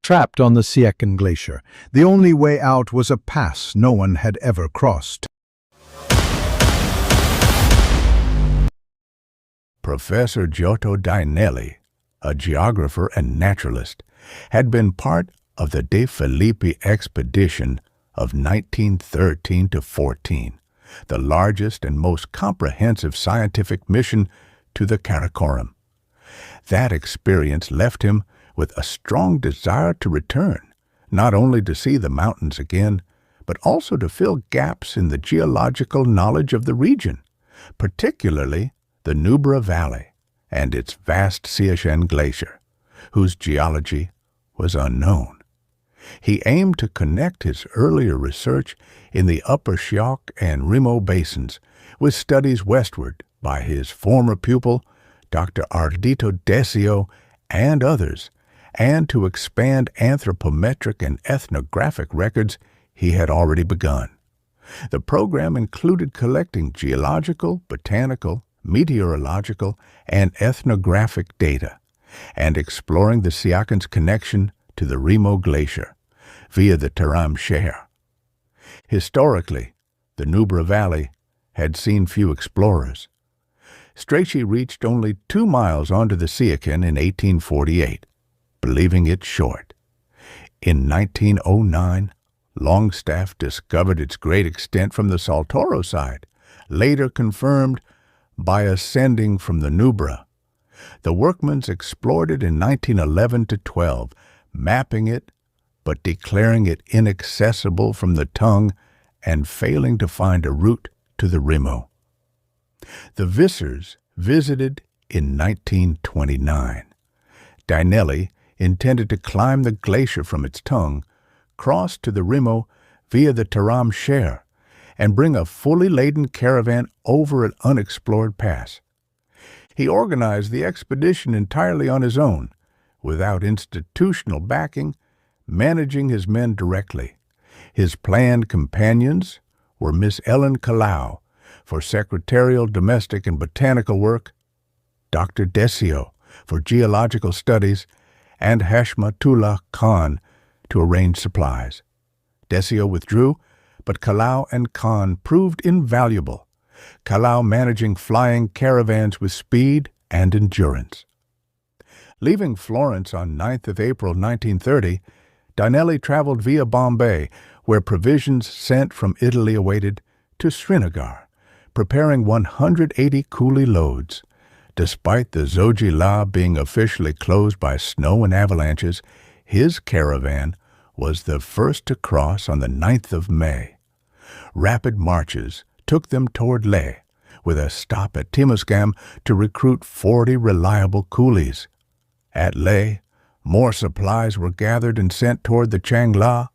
trapped on the Siachen Glacier. The only way out was a pass no one had ever crossed. Professor Giotto Dainelli, a geographer and naturalist, had been part of the De Filippi expedition of 1913–14, the largest and most comprehensive scientific mission to the Karakoram. That experience left him with a strong desire to return, not only to see the mountains again, but also to fill gaps in the geological knowledge of the region, particularly the Nubra Valley and its vast Siachen Glacier, whose geology was unknown. He aimed to connect his earlier research in the Upper Shehr and Rimo Basins with studies westward by his former pupil, Dr. Ardito Desio, and others, and to expand anthropometric and ethnographic records he had already begun. The program included collecting geological, botanical, meteorological, and ethnographic data, and exploring the Siachen's connection to the Rimo Glacier via the Terram Shehr. Historically, the Nubra Valley had seen few explorers. Strachey reached only 2 miles onto the Siachen in 1848, believing it short. In 1909, Longstaff discovered its great extent from the Saltoro side, later confirmed by ascending from the Nubra. The workmen explored it in 1911–12, mapping it but declaring it inaccessible from the tongue and failing to find a route to the Rimo. The Vissers visited in 1929. Dainelli intended to climb the glacier from its tongue, cross to the Rimo via the Terram Shehr, and bring a fully laden caravan over an unexplored pass. He organized the expedition entirely on his own, without institutional backing, managing his men directly. His planned companions were Miss Ellen Kalao for secretarial, domestic, and botanical work, Dr. Desio for geological studies, and Hashmatullah Khan to arrange supplies. Desio withdrew, but Kalao and Khan proved invaluable, Kalao managing flying caravans with speed and endurance. Leaving Florence on 9th of April 1930, Dainelli traveled via Bombay, where provisions sent from Italy awaited, to Srinagar, preparing 180 coolie loads. Despite the Zoji being officially closed by snow and avalanches, his caravan was the first to cross on the 9th of May. Rapid marches took them toward Leh, with a stop at Timuskam to recruit 40 reliable coolies. At Leh, more supplies were gathered and sent toward the Changla.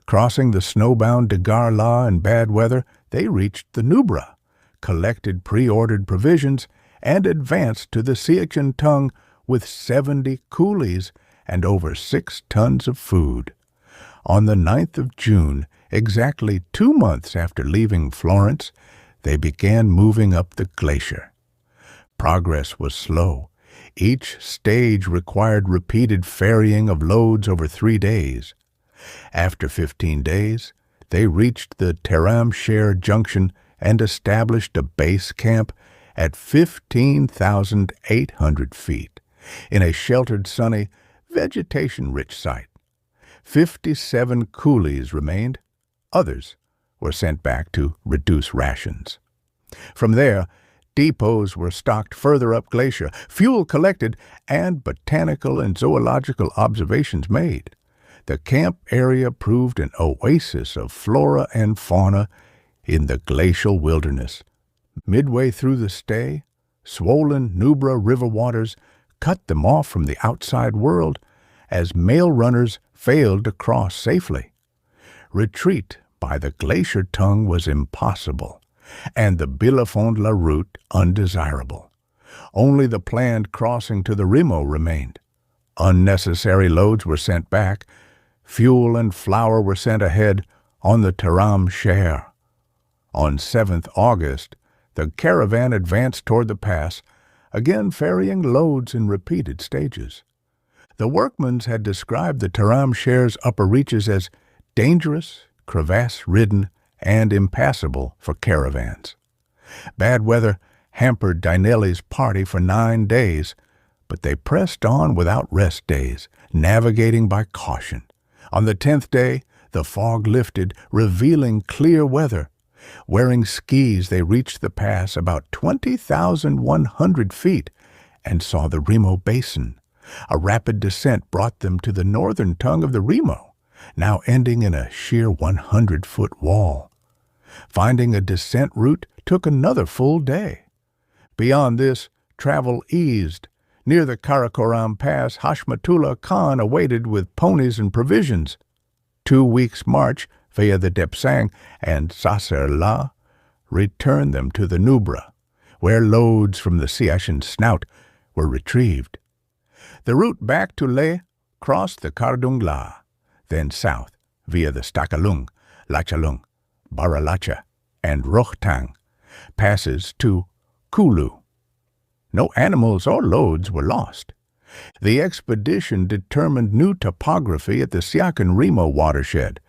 Crossing the snowbound Degar in bad weather, they reached the Nubra, collected pre-ordered provisions, and advanced to the Siachen tongue with 70 coolies and over 6 tons of food. On the 9th of June, exactly 2 months after leaving Florence, they began moving up the glacier. Progress was slow. Each stage required repeated ferrying of loads over 3 days. After 15 days, they reached the Terram Shehr junction and established a base camp at 15,800 feet in a sheltered, sunny, vegetation-rich site. 57 coolies remained. Others were sent back to reduce rations. From there, depots were stocked further up glacier, fuel collected, and botanical and zoological observations made. The camp area proved an oasis of flora and fauna in the glacial wilderness. Midway through the stay, swollen Nubra river waters cut them off from the outside world as mail runners failed to cross safely. Retreat by the glacier tongue was impossible, and the Billafond-la route undesirable. Only the planned crossing to the Rimo remained. Unnecessary loads were sent back. Fuel and flour were sent ahead on the Terram Shehr. On 7th August, the caravan advanced toward the pass, again ferrying loads in repeated stages. The workmen's had described the Terram Shehr's upper reaches as dangerous, crevasse-ridden, and impassable for caravans. Bad weather hampered Dainelli's party for 9 days, but they pressed on without rest days, navigating by caution. On the 10th day, the fog lifted, revealing clear weather. Wearing skis, they reached the pass about 20,100 feet and saw the Rimo Basin. A rapid descent brought them to the northern tongue of the Rimo, now ending in a sheer 100-foot wall. Finding a descent route took another full day. Beyond this, travel eased. Near the Karakoram Pass, Hashmatullah Khan awaited with ponies and provisions. 2 weeks' march via the Depsang and Saser-La returned them to the Nubra, where loads from the Siachen snout were retrieved. The route back to Leh crossed the Kardungla, then south via the Stakalung, Lachalung, Baralacha, and Rohtang, passes to Kulu. No animals or loads were lost. The expedition determined new topography at the Siachen-Rimo watershed,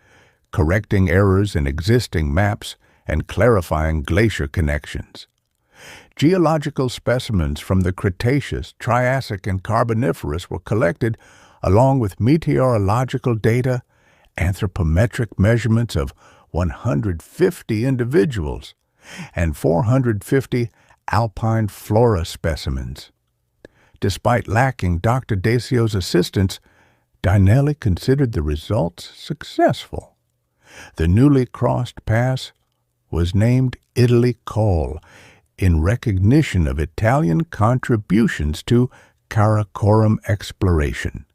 correcting errors in existing maps and clarifying glacier connections. Geological specimens from the Cretaceous, Triassic, and Carboniferous were collected, along with meteorological data, anthropometric measurements of 150 individuals, and 450 alpine flora specimens. Despite lacking Dr. Desio's assistance, Dainelli considered the results successful. The newly crossed pass was named Italy Col in recognition of Italian contributions to Karakoram exploration.